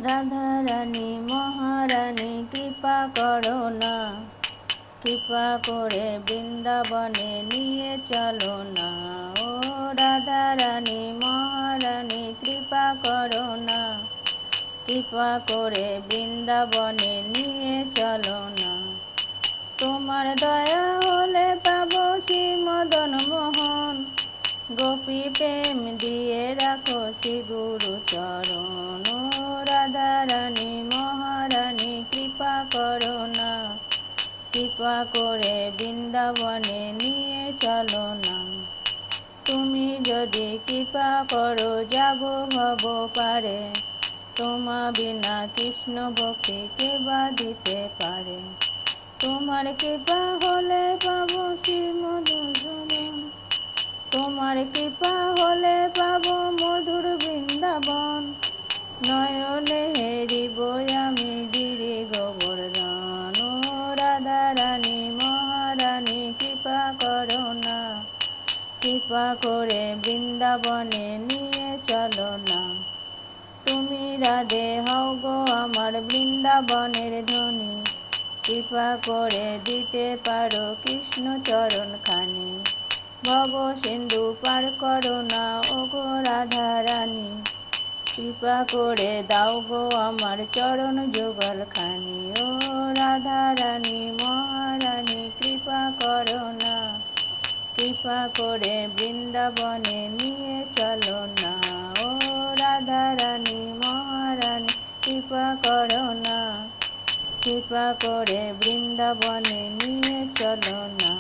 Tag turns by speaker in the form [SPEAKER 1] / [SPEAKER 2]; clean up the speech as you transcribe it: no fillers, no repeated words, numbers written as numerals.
[SPEAKER 1] রাধা রানী মহারানী কৃপা করো না, কৃপা করে বৃন্দাবনে নিয়ে চলো না। ও রাধা রানী মহারানী কৃপা করো না, কৃপা করে বৃন্দাবনে নিয়ে চলো না। তোমার দয়া হলে পাবো শ্রী মদন মোহন, গোপী প্রেম দিয়ে রাখো শ্রী গুরু চরণ। ও রাধা রানী মহারানী কৃপা করো না, কৃপা করে বৃন্দাবনে নিয়ে চলো না। তুমি যদি কৃপা করো যাব ভব পারে, তোমা বিনা কৃষ্ণ ভক্তি কে বা দিতে পারে। তোমার কৃপা হলে পাবো শ্রী মধুসূদন, তোমার কৃপা হলে পাবো মধুর বৃন্দাবন। নয়নে হেরিব আমি গিরি গোবর্ধন। ও রাধা রানী মহারানী কৃপা করো না, কৃপা করে বৃন্দাবনে নিয়ে চলো না। তুমি রাধে হও গো আমার বৃন্দাবনের ধনী, কৃপা করে দিতে পারো কৃষ্ণ চরণ খানি। ভব সিন্ধু পার করো না ও গো রাধা রানী, কৃপা করে দাও গো আমার চরণ যুগল খানি। ও রাধা রানী মহারানী কৃপা করো না, কৃপা করে বৃন্দাবনে নিয়ে চলো না। ও রাধা রানী মহারানী কৃপা করো না, কৃপা করে বৃন্দাবনে নিয়ে চলো না।